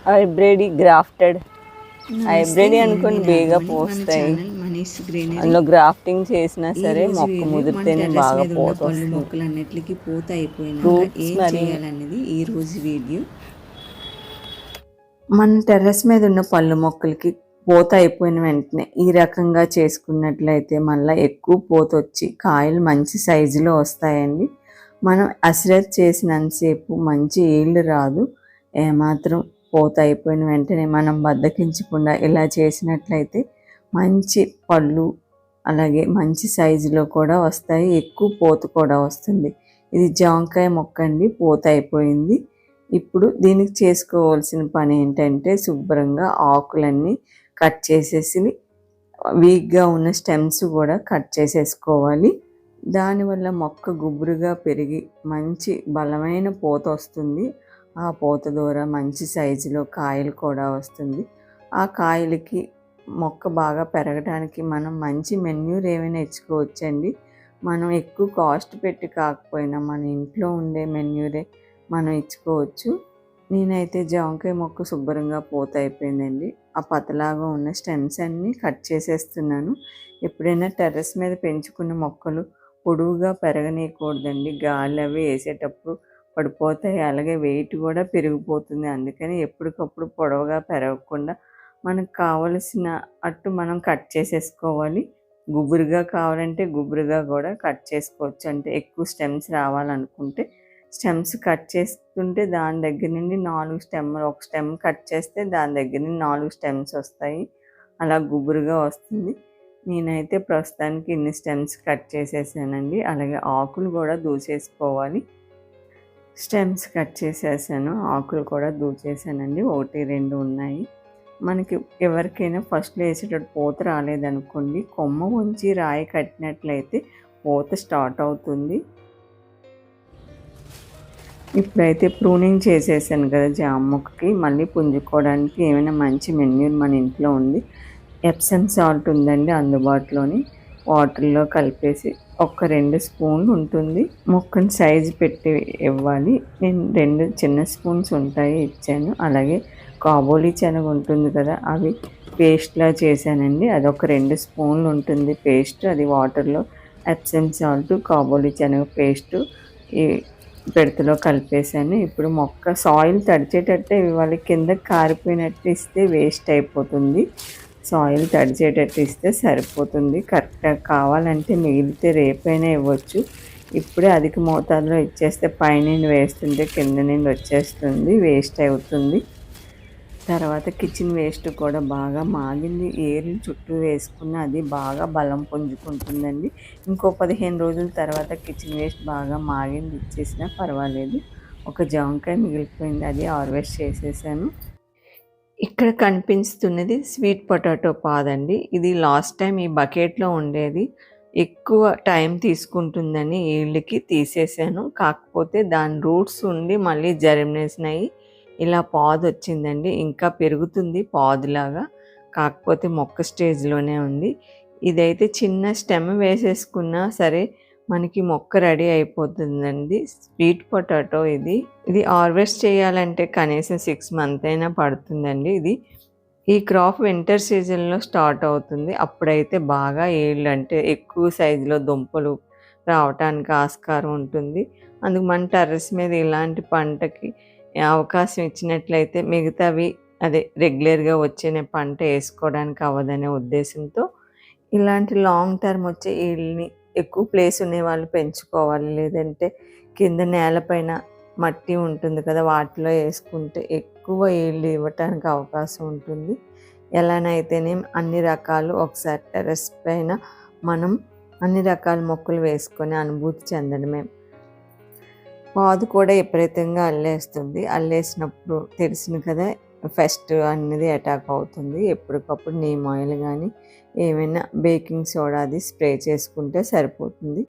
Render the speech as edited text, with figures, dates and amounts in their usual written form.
Hybrid grafted hybrid అనుకోని బేగా పోస్తాయి. అందులో గ్రాఫ్టింగ్ చేసినా సరే మొక్క ముదిరితేనే బాగా పోత పళ్ళు మొక్కలు అన్నిటికీ పూత అయిపోయినాక ఫ్రూట్స్ ఏం మరి చేయాలనేది ఈ రోజు వీడియో. మన టెర్రస్ మీద ఉన్న పళ్ళు మొక్కలకి పూత అయిపోయిన వెంటనే ఈ రకంగా చేసుకున్నట్లయితే మళ్ళీ ఎక్కువ పూత వచ్చి కాయలు మంచి సైజులో వస్తాయండి. మనం అశ్రద్ధ చేసినంతసేపు మంచి ఈల్డ్ రాదు. ఏమాత్రం పూత అయిపోయిన వెంటనే మనం బద్దకించకుండా ఇలా చేసినట్లయితే మంచి పళ్ళు అలాగే మంచి సైజులో కూడా వస్తాయి, ఎక్కువ పూత కూడా వస్తుంది. ఇది జాంకాయ మొక్క అండి, పూత అయిపోయింది. ఇప్పుడు దీనికి చేసుకోవాల్సిన పని ఏంటంటే శుభ్రంగా ఆకులన్నీ కట్ చేసేసి వీక్గా ఉన్న స్టెమ్స్ కూడా కట్ చేసేసుకోవాలి. దానివల్ల మొక్క గుబురుగా పెరిగి మంచి బలమైన పూత వస్తుంది. ఆ పూత ద్వారా మంచి సైజులో కాయలు కూడా వస్తుంది. ఆ కాయలకి మొక్క బాగా పెరగడానికి మనం మంచి మెన్యూర్ ఏమైనా ఇచ్చుకోవచ్చండి. మనం ఎక్కువ కాస్ట్ పెట్టి కాకపోయినా మన ఇంట్లో ఉండే మెన్యూరే మనం ఇచ్చుకోవచ్చు. నేనైతే జాంకాయ మొక్క శుభ్రంగా పూత అయిపోయిందండి. ఆ పతలాగా ఉన్న స్టెమ్స్ అన్నీ కట్ చేసేస్తున్నాను. ఎప్పుడైనా టెర్రస్ మీద పెంచుకున్న మొక్కలు పొడువుగా పెరగనీయకూడదండి. గాలి అవి వేసేటప్పుడు పడిపోతాయి, అలాగే వెయిట్ కూడా పెరిగిపోతుంది. అందుకని ఎప్పటికప్పుడు పొడవుగా పెరగకుండా మనకు కావలసిన అట్టు మనం కట్ చేసేసుకోవాలి. గుబురుగా కావాలంటే గుబురుగా కూడా కట్ చేసుకోవచ్చు. అంటే ఎక్కువ స్టెమ్స్ రావాలనుకుంటే స్టెమ్స్ కట్ చేస్తుంటే దాని దగ్గర నుండి 4 స్టెమ్లు, ఒక స్టెమ్ కట్ చేస్తే దాని దగ్గర నుండి 4 స్టెమ్స్ వస్తాయి. అలా గుబురుగా వస్తుంది. నేనైతే ప్రస్తుతానికి ఇన్ని స్టెమ్స్ కట్ చేసేసానండి. అలాగే ఆకులు కూడా దూసేసుకోవాలి. స్టెమ్స్ కట్ చేసేసాను, ఆకులు కూడా దూచేసానండి. 1, 2 ఉన్నాయి. మనకి ఎవరికైనా ఫస్ట్లో వేసేటప్పుడు పూత రాలేదనుకోండి, కొమ్మ ఉంచి రాయి కట్టినట్లయితే పూత స్టార్ట్ అవుతుంది. ఇప్పుడైతే ప్రూనింగ్ చేసేసాను కదా జామ మొక్కకి, మళ్ళీ పుంజుకోవడానికి ఏమైనా మంచి మెన్యూర్ మన ఇంట్లో ఉంది. ఎప్సమ్ సాల్ట్ ఉందండి అందుబాటులోని, వాటర్లో కలిపేసి ఒక 2 స్పూన్లు ఉంటుంది. మొక్కని సైజు పెట్టి ఇవ్వాలి. నేను 2 చిన్న స్పూన్స్ ఉంటాయి ఇచ్చాను. అలాగే కాబోలి శనగ ఉంటుంది కదా, అవి పేస్ట్లా చేశానండి. అది ఒక 2 స్పూన్లు ఉంటుంది పేస్ట్. అది వాటర్లో ఎప్సమ్ సాల్ట్, కాబోలి శనగ పేస్టు ఈ పెడతలో కలిపేసాను. ఇప్పుడు మొక్క సాయిల్ తడిచేటట్టే ఇవ్వాలి. కింద కారిపోయినట్టు ఇస్తే వేస్ట్ అయిపోతుంది. సాయిల్ తడిచేటట్టు ఇస్తే సరిపోతుంది. కరెక్ట్గా కావాలంటే మిగిలితే రేపైనా ఇవ్వచ్చు. ఇప్పుడే అధిక మోతాదులో ఇచ్చేస్తే పైనుండి వేస్తుంటే కింద నుండి వచ్చేస్తుంది, వేస్ట్ అవుతుంది. తర్వాత కిచెన్ వేస్ట్ కూడా బాగా మాగింది, ఏర్లు చుట్టూ వేసుకున్న అది బాగా బలం పుంజుకుంటుందండి. ఇంకో 15 రోజుల తర్వాత కిచెన్ వేస్ట్ బాగా మాగింది ఇచ్చేసినా పర్వాలేదు. ఒక జాంకాయ మిగిలిపోయింది, అది హార్వెస్ట్ చేసేసాను. ఇక్కడ కనిపిస్తున్నది స్వీట్ పొటాటో పాదండి. ఇది లాస్ట్ టైం ఈ బకెట్లో ఉండేది, ఎక్కువ టైం తీసుకుంటుందని ఈళ్ళకి తీసేసాను. కాకపోతే దాని రూట్స్ ఉండి మళ్ళీ జర్మినేషన్ అయ్యి ఇలా పాదు వచ్చిందండి. ఇంకా పెరుగుతుంది పాదులాగా, కాకపోతే మొక్క స్టేజ్లోనే ఉంది. ఇదైతే చిన్న స్టెమ్ వేసేసుకున్నా సరే మనకి మొక్క రెడీ అయిపోతుందండి. స్వీట్ పొటాటో ఇది హార్వెస్ట్ చేయాలంటే కనీసం 6 మంత్ అయినా పడుతుందండి. ఈ క్రాప్ వింటర్ సీజన్లో స్టార్ట్ అవుతుంది. అప్పుడైతే బాగా ఏళ్ళు అంటే ఎక్కువ సైజులో దుంపలు రావటానికి ఆస్కారం ఉంటుంది. అందుకు మన టెర్రస్ మీద ఇలాంటి పంటకి అవకాశం ఇచ్చినట్లయితే మిగతావి రెగ్యులర్గా వచ్చిన పంట వేసుకోవడానికి అవ్వదనే ఉద్దేశంతో ఇలాంటి లాంగ్ టర్మ్ వచ్చే వీళ్ళని ఎక్కువ ప్లేస్ ఉండే వాళ్ళు పెంచుకోవాలి. లేదంటే కింద నేలపైన మట్టి ఉంటుంది కదా, వాటిలో వేసుకుంటే ఎక్కువ ఈల్డ్ ఇవ్వటానికి అవకాశం ఉంటుంది. ఎలానైతేనే అన్ని రకాలు ఒకసారి టెర్రస్ పైన మనం అన్ని రకాల మొక్కలు వేసుకొని అనుభూతి చెందడమే. పాదు కూడా విపరీతంగా అల్లేస్తుంది. అల్లేసినప్పుడు తెలిసిన కదా ఫస్ట్ అనేది అటాక్ అవుతుంది. ఎప్పటికప్పుడు నీమ్ ఆయిల్ కానీ ఏమైనా బేకింగ్ సోడా అది స్ప్రే చేసుకుంటే సరిపోతుంది.